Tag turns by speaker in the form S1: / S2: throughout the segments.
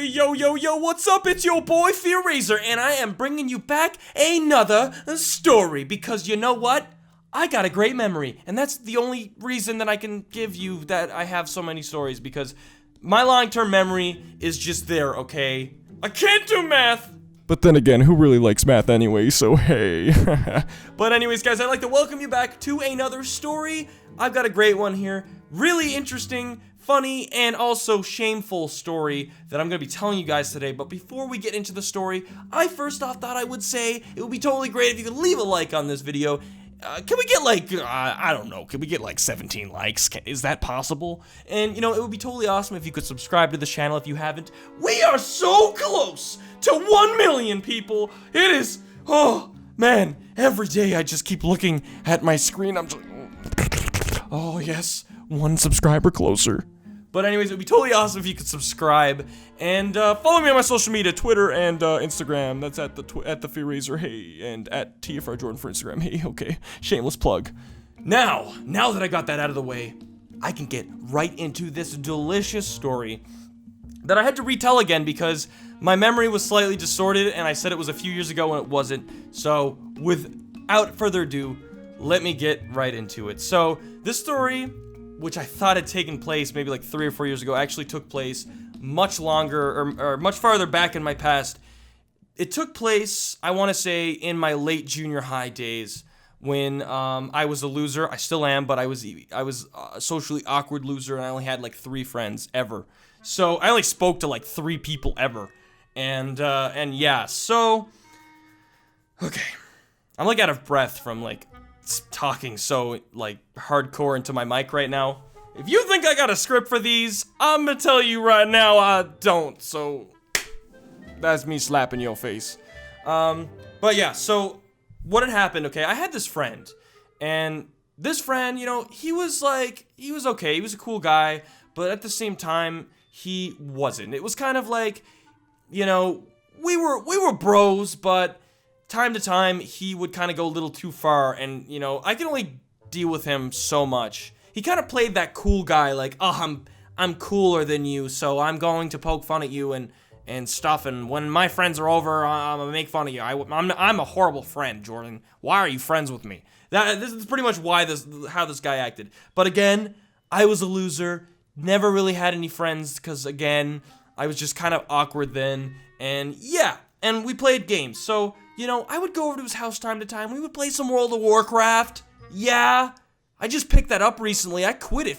S1: Yo, what's up? It's your boy TheFearRaiser, and I am bringing you back another story, because you know what? I got a great memory, and that's the only reason that I can give you that I have so many stories, because my long-term memory is just there, okay? I can't do math!
S2: But then again, who really likes math anyway, so hey.
S1: But anyways, guys, I'd like to welcome you back to another story. I've got a great one here. Really interesting, funny, and also shameful story that I'm going to be telling you guys today. But before we get into the story, I first off thought I would say it would be totally great if you could leave a like on this video. Can we get like, I don't know, can we get like 17 likes? Is that possible? And, you know, it would be totally awesome if you could subscribe to the channel if you haven't. We are so close to 1 million people. It is, oh, man, every day I just keep looking at my screen. I'm just, oh, yes, 1 subscriber closer. But anyways, it would be totally awesome if you could subscribe and follow me on my social media, Twitter and Instagram. That's at the TheFearRaiser, hey, and at TFRJordan for Instagram, hey, okay, shameless plug. Now that I got that out of the way, I can get right into this delicious story that I had to retell again because my memory was slightly distorted and I said it was a few years ago and it wasn't. So without further ado, let me get right into it. So this story, which I thought had taken place maybe like 3 or 4 years ago, actually took place much longer or much farther back in my past. It took place, I want to say, in my late junior high days when I was a loser. I still am, but I was a socially awkward loser, and I only had like 3 friends ever. So I only spoke to like 3 people ever, and yeah. So okay, I'm like out of breath from like talking so like hardcore into my mic right now. If you think I got a script for these, I'm gonna tell you right now I don't. So that's me slapping your face. But yeah, so what had happened, okay, I had this friend, and this friend, you know, he was okay, he was a cool guy, but at the same time, he wasn't. It was kind of like, you know, we were bros, but time to time, he would kind of go a little too far, and, you know, I can only deal with him so much. He kind of played that cool guy, like, oh, I'm cooler than you, so I'm going to poke fun at you and stuff, and when my friends are over, I'm gonna make fun of you. I'm a horrible friend, Jordan. Why are you friends with me? This is pretty much how this guy acted. But again, I was a loser, never really had any friends, because again, I was just kind of awkward then, and yeah, and we played games, so you know, I would go over to his house time to time. We would play some World of Warcraft. Yeah, I just picked that up recently. I quit it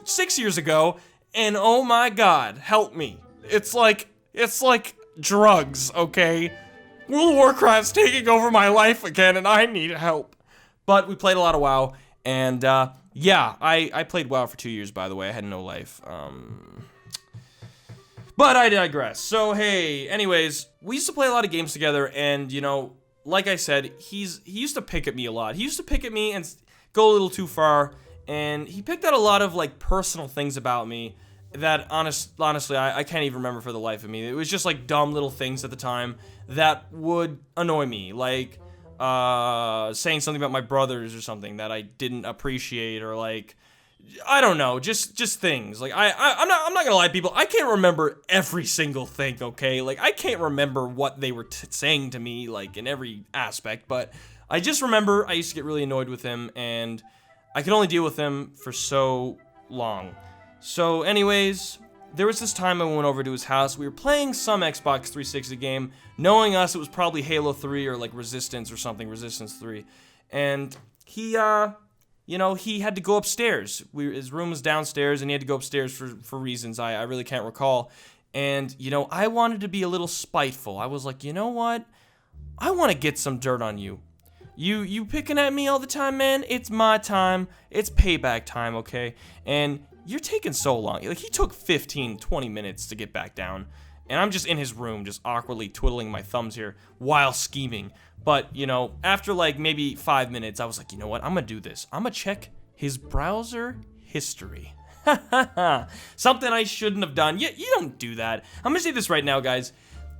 S1: 6 years ago, and oh my God, help me. It's like drugs, okay? World of Warcraft's taking over my life again, and I need help. But we played a lot of WoW, and yeah, I played WoW for 2 years, by the way. I had no life. But I digress. So, hey, anyways, we used to play a lot of games together, and, you know, like I said, he used to pick at me a lot. He used to pick at me and go a little too far, and he picked out a lot of, like, personal things about me that, honestly, I can't even remember for the life of me. It was just, like, dumb little things at the time that would annoy me, like, saying something about my brothers or something that I didn't appreciate, or, like, I don't know, just things. Like, I'm not gonna lie, people, I can't remember every single thing, okay? Like, I can't remember what they were saying to me, like, in every aspect, but I just remember I used to get really annoyed with him, and I could only deal with him for so long. So, anyways, there was this time I went over to his house. We were playing some Xbox 360 game. Knowing us, it was probably Halo 3 or, like, Resistance or something, Resistance 3. And he, you know, he had to go upstairs. His room was downstairs, and he had to go upstairs for reasons I really can't recall. And, you know, I wanted to be a little spiteful. I was like, you know what? I want to get some dirt on you. You picking at me all the time, man? It's my time. It's payback time, okay? And you're taking so long. Like, he took 15, 20 minutes to get back down. And I'm just in his room, just awkwardly twiddling my thumbs here while scheming. But, you know, after like maybe 5 minutes, I was like, you know what? I'm gonna do this. I'm gonna check his browser history. Something I shouldn't have done. You don't do that. I'm gonna say this right now, guys.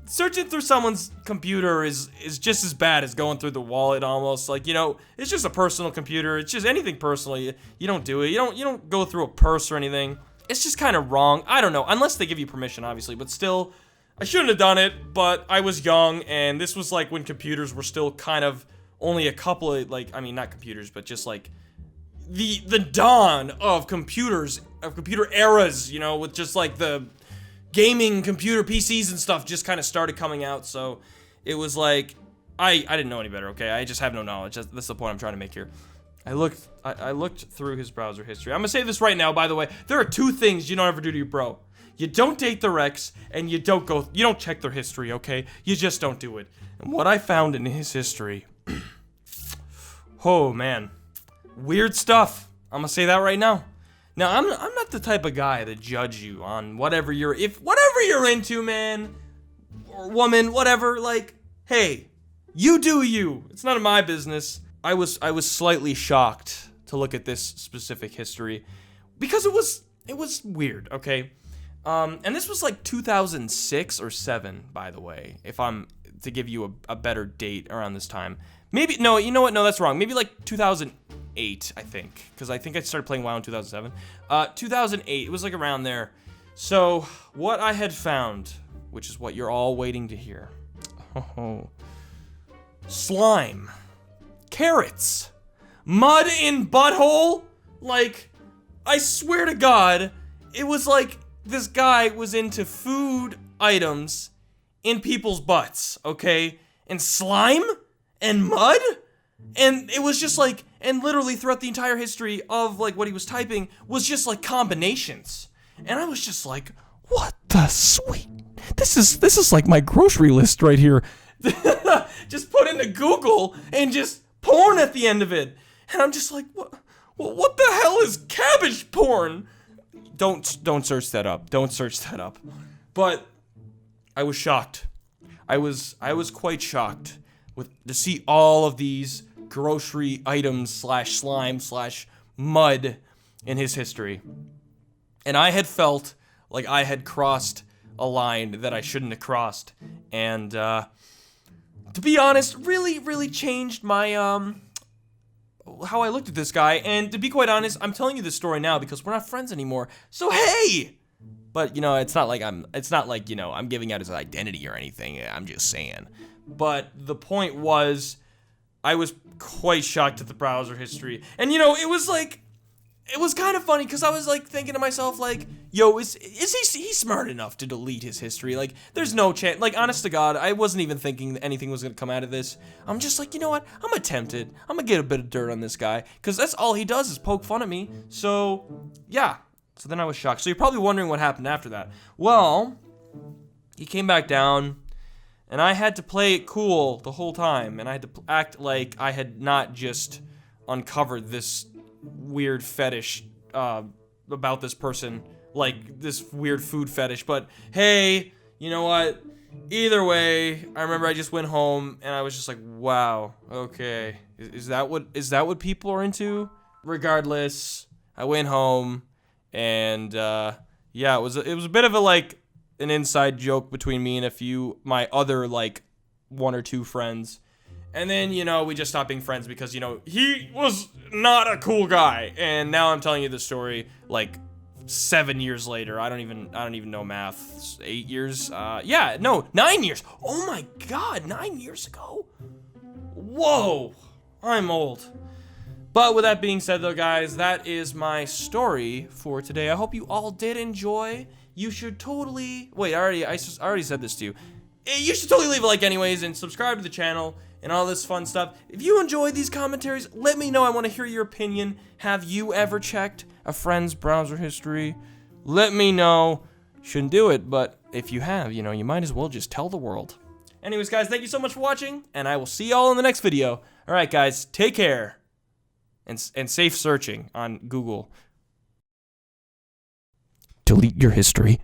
S1: Searching through someone's computer is just as bad as going through the wallet almost. Like, you know, it's just a personal computer. It's just anything personal. You don't do it. You don't go through a purse or anything. It's just kind of wrong. I don't know. Unless they give you permission, obviously. But still, I shouldn't have done it, but I was young, and this was like when computers were still kind of only a couple of, like, I mean, not computers, but just like the dawn of computers, of computer eras, you know, with just like the gaming computer PCs and stuff just kind of started coming out. So it was like, I didn't know any better, okay? I just have no knowledge. That's the point I'm trying to make here. I looked through his browser history. I'm gonna say this right now, by the way. There are two things you don't ever do to your bro. You don't date their ex, and you don't check their history, okay? You just don't do it. And what I found in his history, oh man, weird stuff. I'm gonna say that right now. Now, I'm not the type of guy to judge you on whatever you're into, man, or woman, whatever. Like, hey, you do you. It's none of my business. I was slightly shocked to look at this specific history because it was weird, okay? And this was like 2006 or 7, by the way, if I'm to give you a better date around this time. Maybe, no, you know what? No, that's wrong. Maybe like 2008, I think, because I think I started playing WoW in 2007. 2008, it was like around there. So what I had found, which is what you're all waiting to hear. Oh, slime, carrots, mud in butthole. Like, I swear to God, it was like this guy was into food items in people's butts, okay? And slime and mud? And it was just like, and literally throughout the entire history of like what he was typing was just like combinations. And I was just like,
S2: What the sweet? This is like my grocery list right here.
S1: just put into Google and just porn at the end of it. And I'm just like, what the hell is cabbage porn? Don't search that up. Don't search that up. But I was shocked. I was quite shocked to see all of these grocery items / slime / mud in his history. And I had felt like I had crossed a line that I shouldn't have crossed. And to be honest, really changed my how I looked at this guy. And to be quite honest, I'm telling you this story now because we're not friends anymore. So hey! But you know, it's not like you know, I'm giving out his identity or anything. I'm just saying. But the point was, I was quite shocked at the browser history. And you know, it was kind of funny because I was like thinking to myself, like, yo, is he smart enough to delete his history? Like, there's no chance. Like, honest to God, I wasn't even thinking that anything was gonna come out of this. I'm just like, you know what? I'm tempted. I'm gonna get a bit of dirt on this guy because that's all he does is poke fun at me. So, yeah. So then I was shocked. So you're probably wondering what happened after that. Well, he came back down, and I had to play it cool the whole time, and I had to act like I had not just uncovered this weird fetish about this person, like this weird food fetish, but hey, you know what? Either way, I remember I just went home and I was just like, wow, okay, is that what people are into? Regardless, I went home and yeah, it was a bit of a like an inside joke between me and a few my other like 1 or 2 friends. And then, you know, we just stopped being friends because, you know, he was not a cool guy. And now I'm telling you the story like 7 years later. I don't even know math. 8 years? 9 years. Oh my God, 9 years ago. Whoa, I'm old. But with that being said, though, guys, that is my story for today. I hope you all did enjoy. You should totally wait. I already said this to you. You should totally leave a like, anyways, and subscribe to the channel and all this fun stuff. If you enjoyed these commentaries, let me know. I want to hear your opinion. Have you ever checked a friend's browser history? Let me know. Shouldn't do it, but if you have, you know, you might as well just tell the world. Anyways, guys, thank you so much for watching, and I will see y'all in the next video. All right, guys, take care. And safe searching on Google.
S2: Delete your history.